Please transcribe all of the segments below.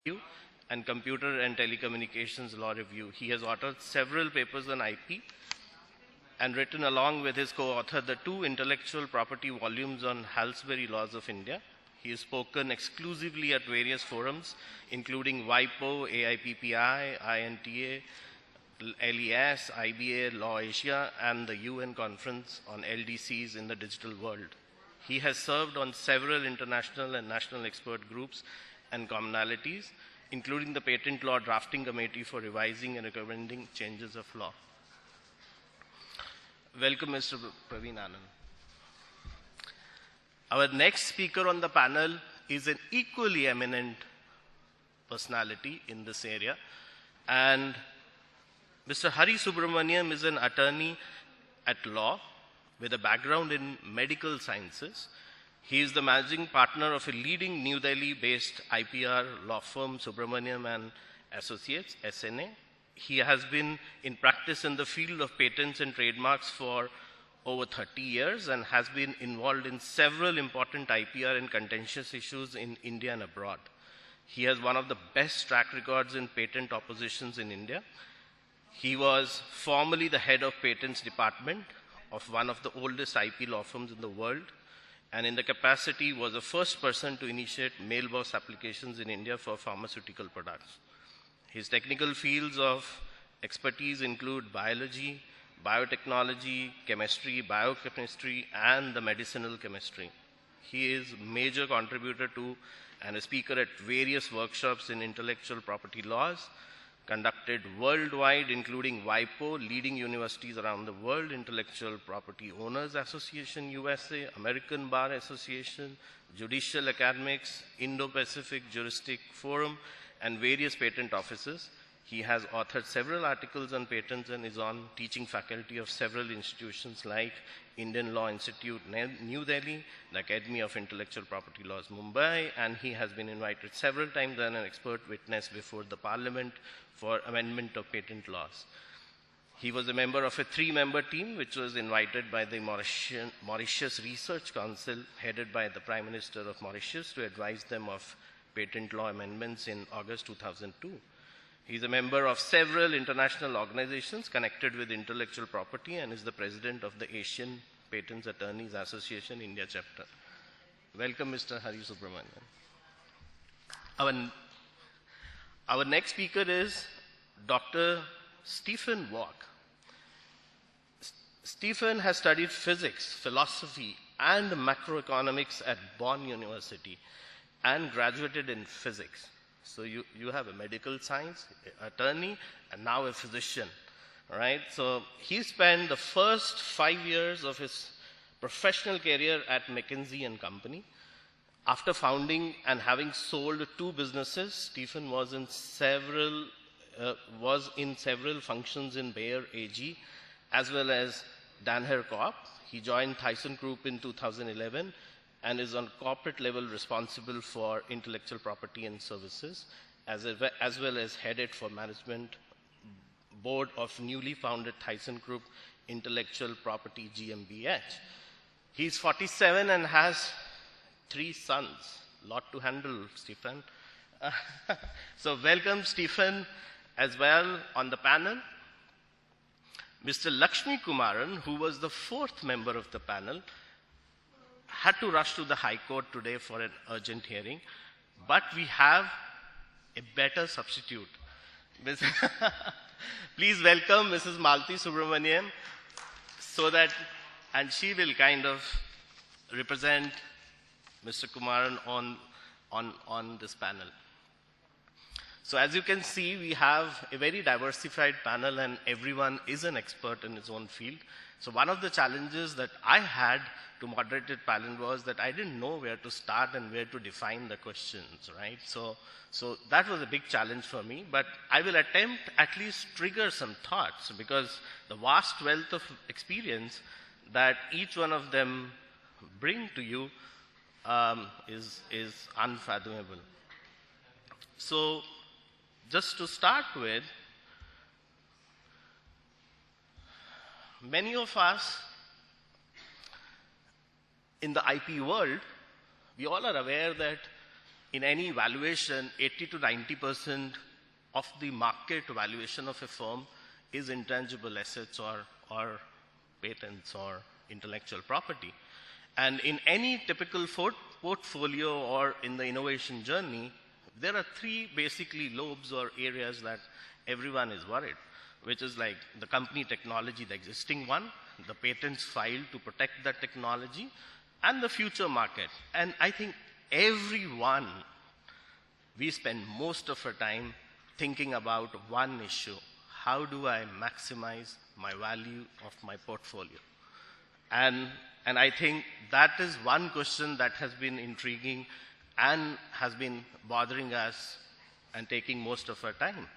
Review and Computer and Telecommunications Law Review. He has authored several papers on IP and written along with his co-author the 2 intellectual property volumes on Halsbury Laws of India. He has spoken exclusively at various forums, including WIPO, AIPPI, INTA, LES, IBA, Law Asia, and the UN Conference on LDCs in the Digital World. He has served on several international and national expert groups and commonalities, including the Patent Law Drafting Committee for revising and recommending changes of law. Welcome, Mr. Praveen Anand. Our next speaker on the panel is an equally eminent personality in this area, and Mr. Hari Subramaniam is an attorney at law with a background in medical sciences. He is the managing partner of a leading New Delhi-based IPR law firm, Subramaniam and Associates, SNA. He has been in practice in the field of patents and trademarks for over 30 years and has been involved in several important IPR and contentious issues in India and abroad. He has one of the best track records in patent oppositions in India. He was formerly the head of patents department of one of the oldest IP law firms in the world, and in the capacity was the first person to initiate mailbox applications in India for pharmaceutical products. His technical fields of expertise include biology, biotechnology, chemistry, biochemistry, and the medicinal chemistry. He is a major contributor to and a speaker at various workshops in intellectual property laws, conducted worldwide, including WIPO, leading universities around the world, Intellectual Property Owners Association USA, American Bar Association, Judicial Academics, Indo-Pacific Juristic Forum, and various patent offices. He has authored several articles on patents and is on teaching faculty of several institutions like Indian Law Institute, New Delhi, the Academy of Intellectual Property Laws, Mumbai, and he has been invited several times as an expert witness before the Parliament for amendment of patent laws. He was a member of a 3-member team which was invited by the Mauritius Research Council, headed by the Prime Minister of Mauritius, to advise them of patent law amendments in August 2002. He is a member of several international organizations connected with intellectual property and is the president of the Asian Patents Attorneys Association India chapter. Welcome, Mr. Hari Subramaniam. Our next speaker is Dr. Stephen Walk. Stephen has studied physics, philosophy, and macroeconomics at Bonn University and graduated in physics. So you have a medical science attorney and now a physician, right? So he spent the first 5 years of his professional career at McKinsey & Company. After founding and having sold 2 businesses, Stephen was in several functions in Bayer AG as well as Danaher Corp. He joined Thyssen Group in 2011 and is on corporate level responsible for intellectual property and services, as well as headed for management board of newly founded Thyssen Group Intellectual Property GmbH. He's 47 and has 3 sons. Lot to handle, Stephen. So welcome, Stephen, as well on the panel. Mr. Lakshmi Kumaran, who was the 4th member of the panel, had to rush to the High Court today for an urgent hearing, but we have a better substitute. Please welcome Mrs. Malti Subramaniam, and she will kind of represent Mr. Kumaran on this panel. So as you can see, we have a very diversified panel and everyone is an expert in his own field. So one of the challenges that I had to moderate the panel was that I didn't know where to start and where to define the questions, right? So that was a big challenge for me, but I will attempt at least trigger some thoughts because the vast wealth of experience that each one of them bring to you is unfathomable. So just to start with, many of us in the IP world, we all are aware that in any valuation, 80 to 90% of the market valuation of a firm is intangible assets or patents or intellectual property. And in any typical portfolio or in the innovation journey, there are three basically lobes or areas that everyone is worried, which is like the company technology, the existing one, the patents filed to protect that technology, and the future market. And I think everyone, we spend most of our time thinking about one issue: how do I maximize my value of my portfolio? And I think that is one question that has been intriguing and has been bothering us and taking most of our time.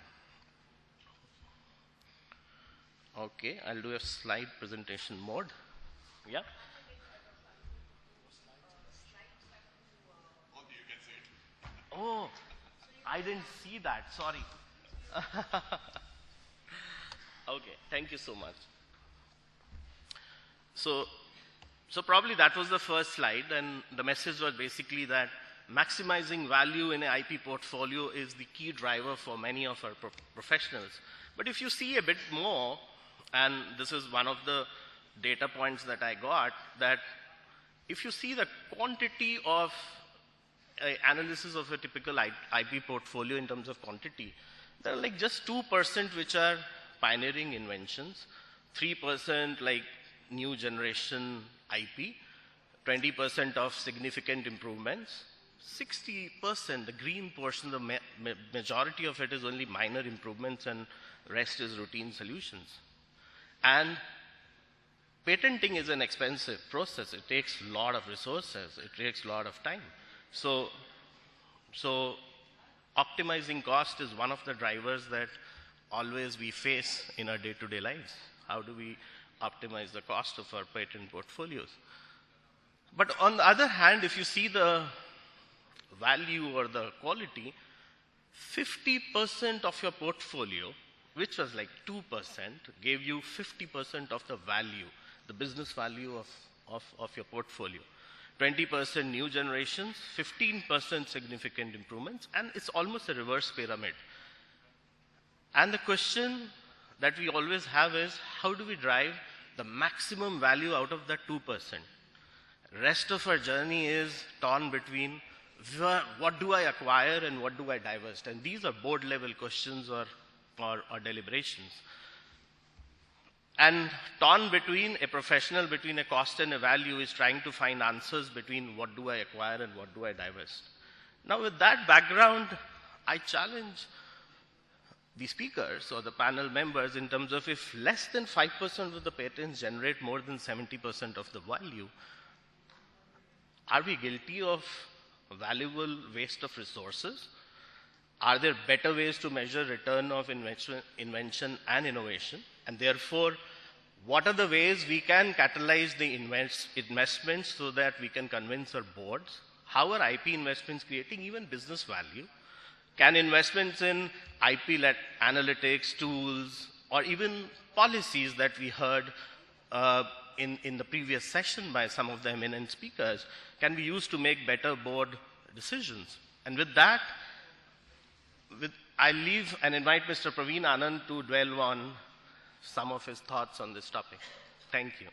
Okay, I'll do a slide presentation mode. Yeah. Oh, I didn't see that, sorry. Okay, thank you so much. So probably that was the first slide, and the message was basically that maximizing value in an IP portfolio is the key driver for many of our professionals. But if you see a bit more, and this is one of the data points that I got, that if you see the quantity of analysis of a typical IP portfolio in terms of quantity, there are like just 2% which are pioneering inventions, 3% like new generation IP, 20% of significant improvements, 60%, the green portion, the majority of it is only minor improvements, and rest is routine solutions. And patenting is an expensive process. It takes a lot of resources. It takes a lot of time. So optimizing cost is one of the drivers that always we face in our day-to-day lives. How do we optimize the cost of our patent portfolios? But on the other hand, if you see the value or the quality, 50% of your portfolio, which was like 2%, gave you 50% of the value, the business value of your portfolio. 20% new generations, 15% significant improvements, and it's almost a reverse pyramid. And the question that we always have is, how do we drive the maximum value out of that 2%? Rest of our journey is torn between what do I acquire and what do I divest? And these are board level questions or deliberations. And torn between a professional, between a cost and a value, is trying to find answers between what do I acquire and what do I divest. Now with that background, I challenge the speakers or the panel members in terms of, if less than 5% of the patents generate more than 70% of the value, are we guilty of valuable waste of resources? Are there better ways to measure return of invention and innovation? And therefore, what are the ways we can catalyze the investments so that we can convince our boards? How are IP investments creating even business value? Can investments in IP-led analytics, tools, or even policies that we heard in the previous session by some of the eminent speakers, can be used to make better board decisions? And with that, I leave and invite Mr. Praveen Anand to dwell on some of his thoughts on this topic. Thank you.